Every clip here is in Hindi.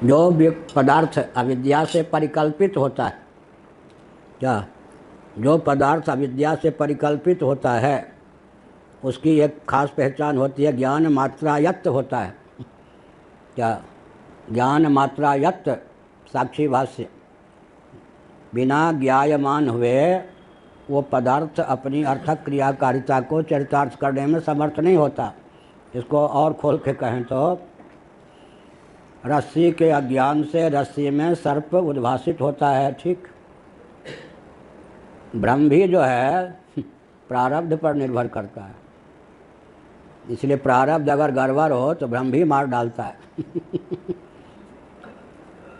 जो भी पदार्थ अविद्या से परिकल्पित होता है, क्या जो पदार्थ अविद्या से परिकल्पित होता है उसकी एक खास पहचान होती है, ज्ञान मात्रायत्त होता है। क्या ज्ञान मात्रायत्त साक्षी भाष्य, बिना ज्ञायमान हुए वो पदार्थ अपनी अर्थक क्रियाकारिता को चरितार्थ करने में समर्थ नहीं होता। इसको और खोल के कहें तो रस्सी के अज्ञान से रस्सी में सर्प उद्भासित होता है, ठीक। भ्रम भी जो है प्रारब्ध पर निर्भर करता है, इसलिए प्रारब्ध अगर गड़बड़ हो तो भ्रम भी मार डालता है।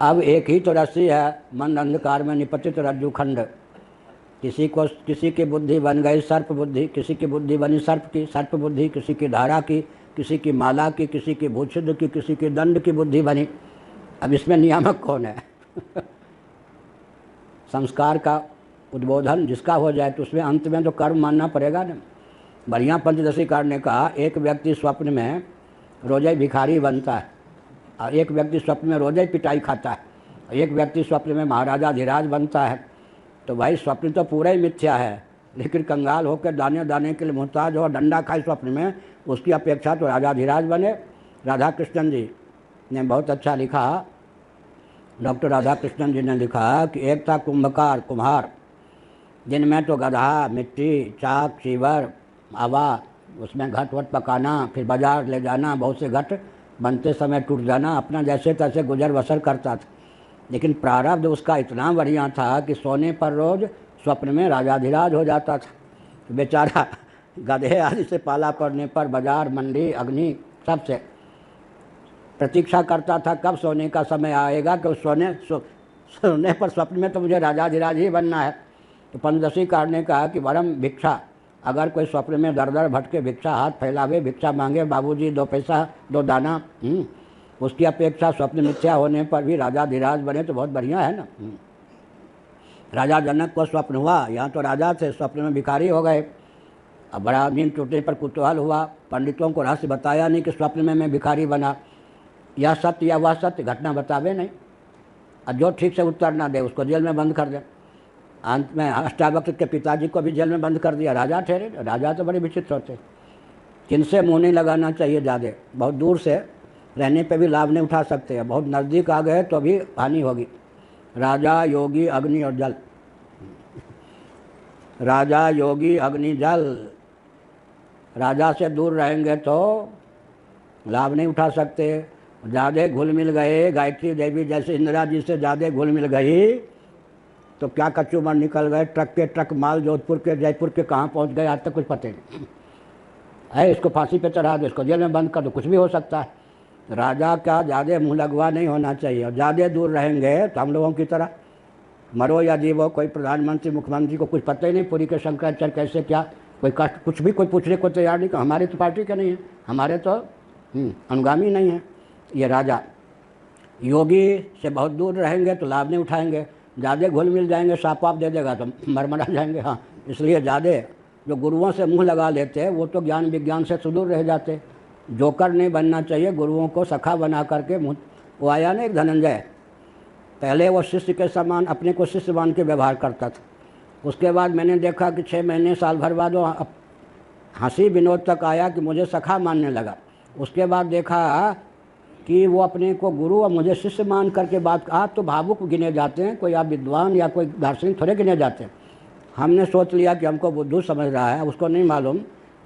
अब एक ही तो रस्सी है, मन अंधकार में निपतित रज्जु खंड। किसी की बुद्धि बन गई सर्प बुद्धि, किसी की बुद्धि बनी सर्प की सर्प बुद्धि, किसी की धारा की, किसी की माला की, किसी की भूछिद्र की, किसी की दंड की बुद्धि बनी। अब इसमें नियामक कौन है? संस्कार का उद्बोधन जिसका हो जाए तो उसमें अंत में तो कर्म मानना पड़ेगा ना। बढ़िया पंचदशीकार ने कहा, एक व्यक्ति स्वप्न में रोजे भिखारी बनता है, और एक व्यक्ति स्वप्न में रोजे पिटाई खाता है, और एक व्यक्ति स्वप्न में महाराजा धीराज बनता है। तो भाई स्वप्न तो पूरा ही मिथ्या है, लेकिन कंगाल होकर दाने दाने के लिए मोहताज हो, डंडा खाए स्वप्न में, उसकी अपेक्षा तो राजा धीराज बने। राधा कृष्णन जी ने बहुत अच्छा लिखा, डॉक्टर राधा कृष्णन जी ने लिखा कि एक था कुंभकार कुम्हार, जिनमें तो गधा, मिट्टी, चाक, चीवर, आवा, उसमें घट वट पकाना, फिर बाजार ले जाना, बहुत से घट बनते समय टूट जाना, अपना जैसे तैसे गुजर बसर करता था। लेकिन प्रारब्ध उसका इतना बढ़िया था कि सोने पर रोज स्वप्न में राजाधिराज हो जाता था। तो बेचारा गधे आदि से पाला पड़ने पर बाजार, मंडी, अग्नि सबसे प्रतीक्षा करता था कब सोने का समय आएगा कि सोने पर स्वप्न में तो मुझे राजाधिराज ही बनना है। तो पंचदशीकार ने कहा कि वरम भिक्षा, अगर कोई स्वप्न में दर दर भटके भिक्षा हाथ फैलावे, भिक्षा मांगे, बाबूजी 2 पैसा 2 दाना, उसकी अपेक्षा स्वप्न मिथ्या होने पर भी राजाधिराज बने तो बहुत बढ़िया है ना। राजा जनक को स्वप्न हुआ, यहाँ तो राजा थे, स्वप्न में भिखारी हो गए। अब बड़ा नींद टूटने पर कुतूहल हुआ, पंडितों को रहस्य बताया नहीं कि स्वप्न में मैं भिखारी बना, यह सत्य या वह सत्य, घटना बतावे नहीं, और जो ठीक से उत्तर ना दे उसको जेल में बंद कर दे। अंत में अष्टावक्र के पिताजी को भी जेल में बंद कर दिया। राजा ठहरे, राजा तो बड़े विचित्र होते, किनसे मुँह नहीं लगाना चाहिए ज़्यादा, बहुत दूर से रहने पे भी लाभ नहीं उठा सकते हैं, बहुत नज़दीक आ गए तो भी हानि होगी। राजा, योगी, अग्नि और जल। राजा, योगी, अग्नि, जल। राजा से दूर रहेंगे तो लाभ नहीं उठा सकते। ज़्यादा घुल मिल गए, गायत्री देवी जैसे इंदिरा जी से ज़्यादा घुल मिल गई तो क्या कचूमर निकल गए, ट्रक के ट्रक माल जोधपुर के जयपुर के कहाँ पहुँच गए आज तक कुछ पता नहीं है। इसको फांसी पे चढ़ा दो, इसको जेल में बंद कर दो, कुछ भी हो सकता है। राजा का ज़्यादा मुँह लगवा नहीं होना चाहिए, और ज़्यादा दूर रहेंगे तो हम लोगों की तरह मरो या जीवो, कोई प्रधानमंत्री मुख्यमंत्री को कुछ पता ही नहीं पूरी के शंकराचार्य कैसे क्या, कोई कष्ट कुछ भी कोई पूछने को तैयार नहीं। हमारी तो पार्टी के नहीं है, हमारे तो अनुगामी नहीं है ये राजा। योगी से बहुत दूर रहेंगे तो लाभ नहीं उठाएंगे, ज़्यादा घुल मिल जाएंगे, साप वाप दे देगा तो मरमरा जाएंगे। हाँ, इसलिए ज़्यादा जो गुरुओं से मुंह लगा लेते हैं वो तो ज्ञान विज्ञान से सुदूर रह जाते। जोकर नहीं बनना चाहिए, गुरुओं को सखा बना करके। वो आया ना एक धनंजय, पहले वो शिष्य के समान अपने को शिष्य मान के व्यवहार करता था। उसके बाद मैंने देखा कि 6 महीने साल भर बाद वो हंसी विनोद तक आया कि मुझे सखा मानने लगा। उसके बाद देखा कि वो अपने को गुरु और मुझे शिष्य मान करके बात। आप तो भावुक गिने जाते हैं, कोई आप विद्वान या कोई दार्शनिक थोड़े गिने जाते हैं। हमने सोच लिया कि हमको बुद्धू समझ रहा है, उसको नहीं मालूम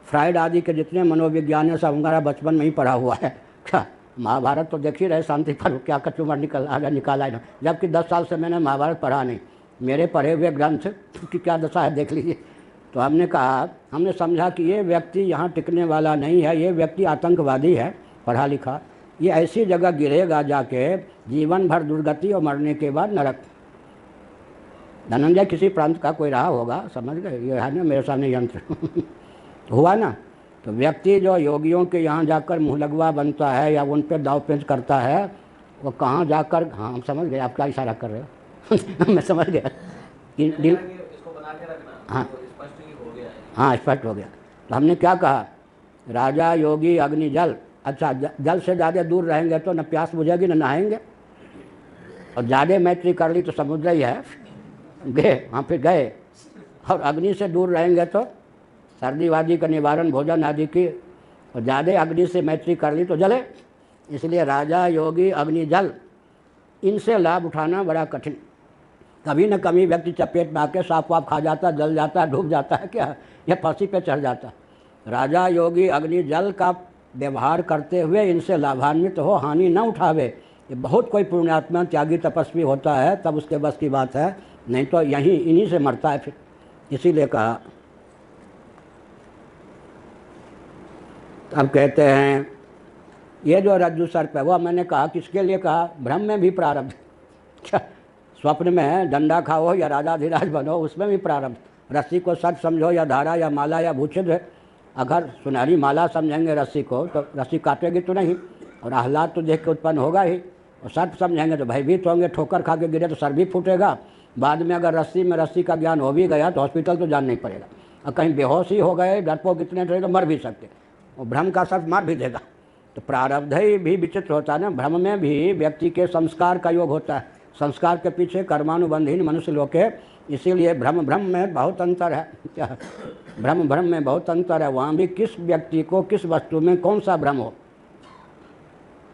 फ्राइड आदि के जितने मनोविज्ञान है सब हमारा बचपन में ही पढ़ा हुआ है। क्या महाभारत तो देख ही रहे, शांति पर क्या कचूमर निकाला है ना, जबकि 10 साल से मैंने महाभारत पढ़ा नहीं। मेरे पढ़े हुए ग्रंथ की क्या दशा है देख लीजिए। तो हमने कहा, हमने समझा कि ये व्यक्ति यहाँ टिकने वाला नहीं है, ये व्यक्ति आतंकवादी है, पढ़ा लिखा, ये ऐसी जगह गिरेगा जाके जीवन भर दुर्गति और मरने के बाद नरक। धनंजय किसी प्रांत का कोई रहा होगा, समझ गए, ये है ना मेरे सामने यंत्र हुआ ना। तो व्यक्ति जो योगियों के यहाँ जाकर मुँह लगवा बनता है या उन पर दाव पेच करता है, वो कहाँ जाकर, हाँ हम समझ गए आप क्या इशारा कर रहे हो। मैं समझ गया कि दिल, हाँ हाँ स्पष्ट हो गया। तो हमने क्या कहा, राजा, योगी, अग्नि, जल। अच्छा, जल से ज़्यादा दूर रहेंगे तो न प्यास बुझेगी न नहाएंगे, और ज़्यादा मैत्री कर ली तो समुद्र ही है, गए वहाँ फिर गए। और अग्नि से दूर रहेंगे तो सर्दी वादी का निवारण, भोजन आदि की, और ज़्यादा अग्नि से मैत्री कर ली तो जले। इसलिए राजा, योगी, अग्नि, जल, इनसे लाभ उठाना बड़ा कठिन। कभी न कभी व्यक्ति चपेट में आके सांप वाप खा जाता, जल जाता, डूब जाता है क्या, या फांसी पे चढ़ जाता। राजा, योगी, अग्नि, जल का व्यवहार करते हुए इनसे लाभान्वित हो, हानि न उठावे। ये बहुत कोई पुण्यात्मा, त्यागी, तपस्वी होता है तब उसके बस की बात है, नहीं तो यहीं इन्हीं से मरता है फिर। इसीलिए कहा। अब कहते हैं ये जो रज्जु सर्प है, वह मैंने कहा किसके लिए कहा, भ्रम में भी प्रारब्ध। क्या स्वप्न में डंडा खाओ या राजाधिराज बनो, उसमें भी प्रारब्ध। रस्सी को सच समझो या धारा या माला या भूषित है, अगर सुनहरी माला समझेंगे रस्सी को तो रस्सी काटेगी तो नहीं, और आह्लाद तो देख के उत्पन्न होगा ही। और सर्प समझेंगे तो भयभीत होंगे, ठोकर खा के गिरे तो सर भी फूटेगा। बाद में अगर रस्सी में रस्सी का ज्ञान हो भी गया तो हॉस्पिटल तो जाना नहीं पड़ेगा। और कहीं बेहोश ही हो गए, डरपोक इतने थे तो मर भी सकते, और भ्रम का सर्प मार भी देगा। तो प्रारब्ध ही भी विचित्र होता है ना। भ्रम में भी व्यक्ति के संस्कार का योग होता है, संस्कार के पीछे कर्मानुबंधहीन मनुष्य लोग के। इसीलिए भ्रम में बहुत अंतर है। क्या भ्रम में बहुत अंतर है। वहाँ भी किस व्यक्ति को किस वस्तु में कौन सा भ्रम हो।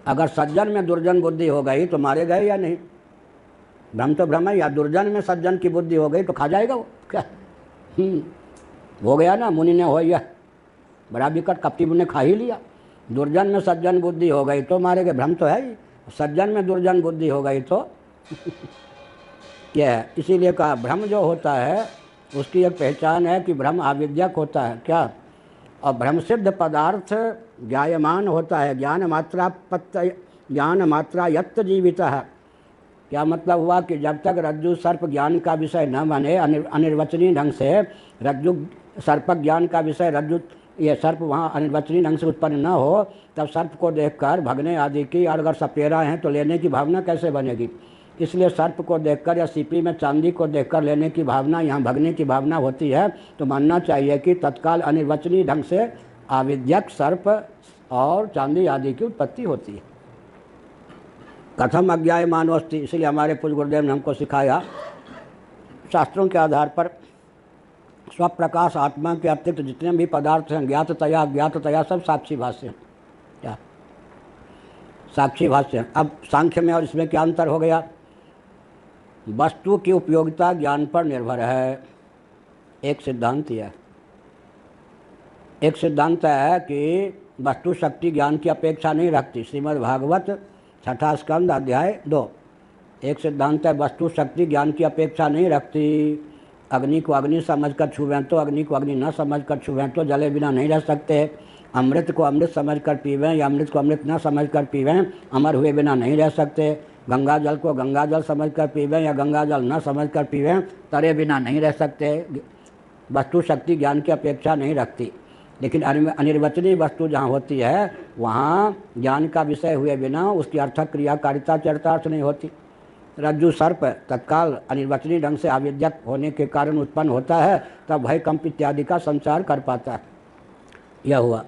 अगर सज्जन में दुर्जन बुद्धि हो गई तो मारे गए या नहीं, भ्रम तो भ्रम है। या दुर्जन में सज्जन की बुद्धि हो गई तो खा जाएगा वो, क्या हो गया ना। मुनि ने हो या बड़ा विकट, कपटी ने खा ही लिया। दुर्जन में सज्जन बुद्धि हो गई तो मारे गए, भ्रम तो है ही। सज्जन में दुर्जन बुद्धि हो गई तो क्या है। इसीलिए कहा भ्रम जो होता है उसकी एक पहचान है कि भ्रम आविद्यक होता है। क्या, और भ्रम सिद्ध पदार्थ ज्ञायमान होता है, ज्ञान मात्रा यत्त जीवित है। क्या मतलब हुआ कि जब तक रज्जु सर्प ज्ञान का विषय न बने, अनिर्वचनीय ढंग से रज्जु सर्प ज्ञान का विषय, रज्जु ये सर्प वहाँ अनिर्वचनीय ढंग से उत्पन्न न हो, तब सर्प को देखकर भगने आदि की, और अगर सपेरा हैं तो लेने की भावना कैसे बनेगी। इसलिए सर्प को देखकर या सीपी में चांदी को देखकर लेने की भावना, यहाँ भगने की भावना होती है। तो मानना चाहिए कि तत्काल अनिर्वचनीय ढंग से आविद्यक सर्प और चांदी आदि की उत्पत्ति होती है। कथम अज्ञायमानोस्ति, इसलिए हमारे पूज्य गुरुदेव ने हमको सिखाया शास्त्रों के आधार पर स्वप्रकाश आत्मा के अतिरिक्त जितने भी पदार्थ हैं, ज्ञाततया अज्ञाततया, सब साक्षी भाष्य हैं। क्या साक्षी भाष्य हैं। अब सांख्य में और इसमें क्या अंतर हो गया, वस्तु की उपयोगिता ज्ञान पर निर्भर है। एक सिद्धांत यह, एक सिद्धांत है कि वस्तु शक्ति ज्ञान की अपेक्षा नहीं रखती। श्रीमद् भागवत 6ठा स्कंद अध्याय 2। एक सिद्धांत है वस्तु शक्ति ज्ञान की अपेक्षा नहीं रखती। अग्नि को अग्नि समझकर छुएं तो, अग्नि को अग्नि न समझकर छुएं तो जले बिना नहीं रह सकते। अमृत को अमृत समझकर पीवें या अमृत को अमृत न समझकर पीवें, अमर हुए बिना नहीं रह सकते। गंगा जल को गंगा जल समझकर पीवें या गंगा जल न समझकर पीवें, तरे बिना नहीं रह सकते। वस्तु शक्ति ज्ञान की अपेक्षा नहीं रखती। लेकिन अनिर्वचनीय वस्तु जहाँ होती है वहाँ ज्ञान का विषय हुए बिना उसकी अर्थक क्रियाकारिता चरितार्थ नहीं होती। रज्जु सर्प तत्काल अनिर्वचनीय ढंग से आविद्यक होने के कारण उत्पन्न होता है, तब भय कंप इत्यादि का संचार कर पाता है। यह हुआ।